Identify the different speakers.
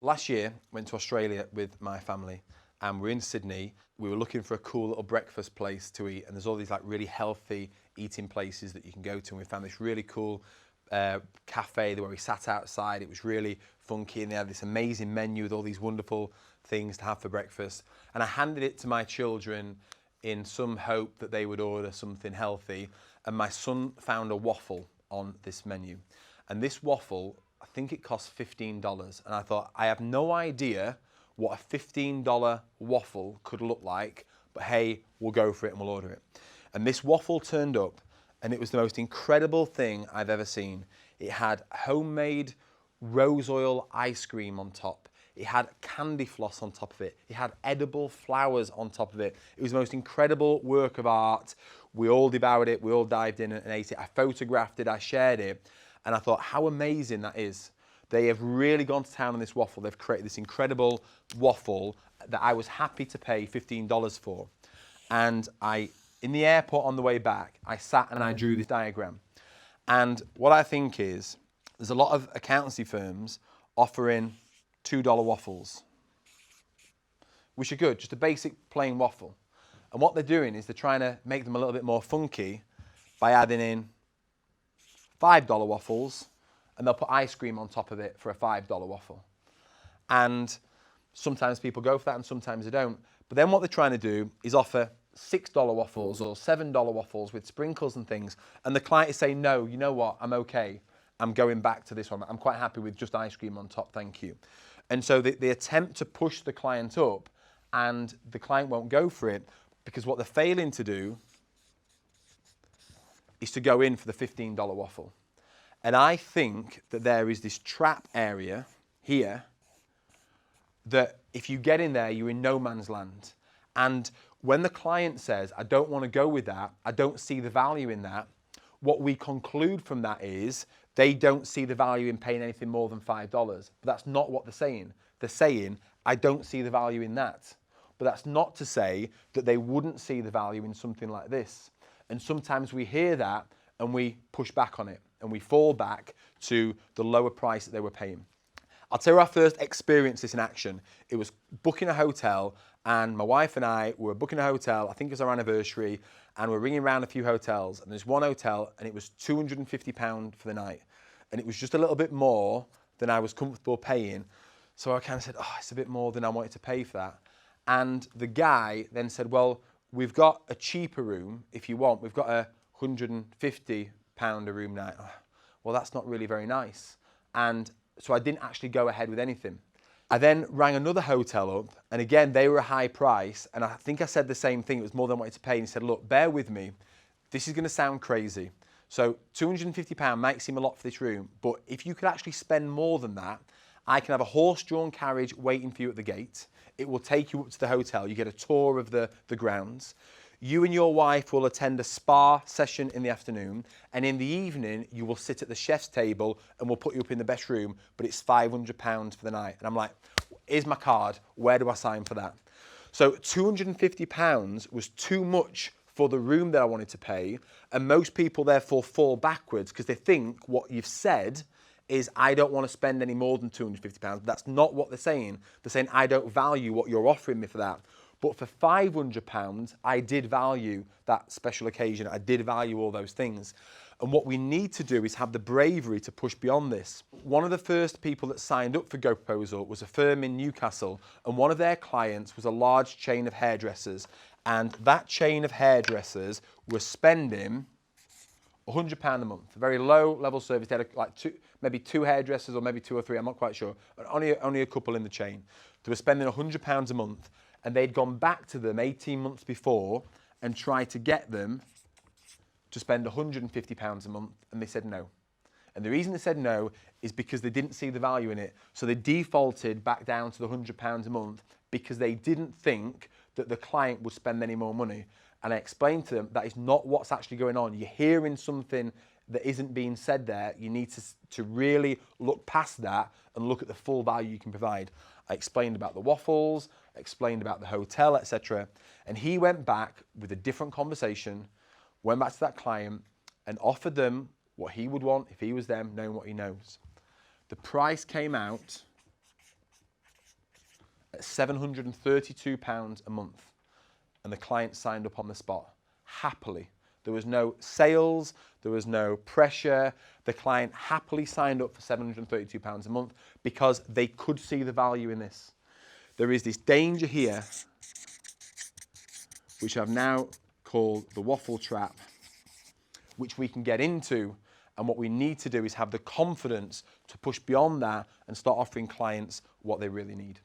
Speaker 1: Last year, went to Australia with my family and we're in Sydney. We were looking for a cool little breakfast place to eat, and there's all these like really healthy eating places that you can go to, and we found this really cool cafe where we sat outside. It was really funky and they had this amazing menu with all these wonderful things to have for breakfast. And I handed it to my children in some hope that they would order something healthy, and my son found a waffle on this menu. And this waffle, I think it cost $15, and I thought, I have no idea what a $15 waffle could look like, but hey, we'll go for it and we'll order it. And this waffle turned up, and it was the most incredible thing I've ever seen. It had homemade rose oil ice cream on top. It had candy floss on top of it. It had edible flowers on top of it. It was the most incredible work of art. We all devoured it. We all dived in and ate it. I photographed it. I shared it. And I thought, how amazing that is. They have really gone to town on this waffle. They've created this incredible waffle that I was happy to pay $15 for. And in the airport on the way back, I sat and I drew this diagram. And what I think is, there's a lot of accountancy firms offering $2 waffles, which are good, just a basic plain waffle. And what they're doing is they're trying to make them a little bit more funky by adding in $5 waffles, and they'll put ice cream on top of it for a $5 waffle. And sometimes people go for that and sometimes they don't. But then what they're trying to do is offer $6 waffles or $7 waffles with sprinkles and things. And the client is saying, no, you know what, I'm okay. I'm going back to this one. I'm quite happy with just ice cream on top, thank you. And so they attempt to push the client up, and the client won't go for it, because what they're failing to do is to go in for the $15 waffle. And I think that there is this trap area here that if you get in there, you're in no man's land. And when the client says, I don't want to go with that, I don't see the value in that, what we conclude from that is they don't see the value in paying anything more than $5. But that's not what they're saying. They're saying, I don't see the value in that. But that's not to say that they wouldn't see the value in something like this. And sometimes we hear that and we push back on it and we fall back to the lower price that they were paying. I'll tell you our first experience this in action. It was booking a hotel, and my wife and I were booking a hotel. I think it was our anniversary, and we're ringing around a few hotels, and there's one hotel and it was £250 for the night. And it was just a little bit more than I was comfortable paying. So I kind of said, oh, it's a bit more than I wanted to pay for that. And the guy then said, well, we've got a cheaper room if you want. We've got a £150 a room night. Oh, well, that's not really very nice. And so I didn't actually go ahead with anything. I then rang another hotel up, and again, they were a high price, and I think I said the same thing. It was more than I wanted to pay, and he said, look, bear with me. This is going to sound crazy. So £250 might seem a lot for this room, but if you could actually spend more than that, I can have a horse-drawn carriage waiting for you at the gate. It will take you up to the hotel. You get a tour of the grounds. You and your wife will attend a spa session in the afternoon, and in the evening, you will sit at the chef's table and we'll put you up in the best room, but it's £500 for the night. And I'm like, here's my card. Where do I sign for that? So £250 was too much for the room that I wanted to pay, and most people therefore fall backwards because they think what you've said is, I don't want to spend any more than £250, but that's not what they're saying. They're saying, I don't value what you're offering me for that. But for £500, I did value that special occasion. I did value all those things. And what we need to do is have the bravery to push beyond this. One of the first people that signed up for GoProposal was a firm in Newcastle, and one of their clients was a large chain of hairdressers. And that chain of hairdressers was spending £100 a month, a very low level service. They had maybe two hairdressers or maybe two or three, I'm not quite sure, but only a couple in the chain. They were spending £100 a month, and they'd gone back to them 18 months before and tried to get them to spend £150 a month, and they said no. And the reason they said no is because they didn't see the value in it. So they defaulted back down to the £100 a month because they didn't think that the client would spend any more money. And I explained to them that is not what's actually going on. You're hearing something that isn't being said there. You need to really look past that and look at the full value you can provide. I explained about the waffles, I explained about the hotel, etc. And he went back with a different conversation, went back to that client and offered them what he would want if he was them, knowing what he knows. The price came out at £732 a month. And the client signed up on the spot, happily. There was no sales, there was no pressure. The client happily signed up for £732 a month because they could see the value in this. There is this danger here, which I've now called the Waffle Trap, which we can get into, and what we need to do is have the confidence to push beyond that and start offering clients what they really need.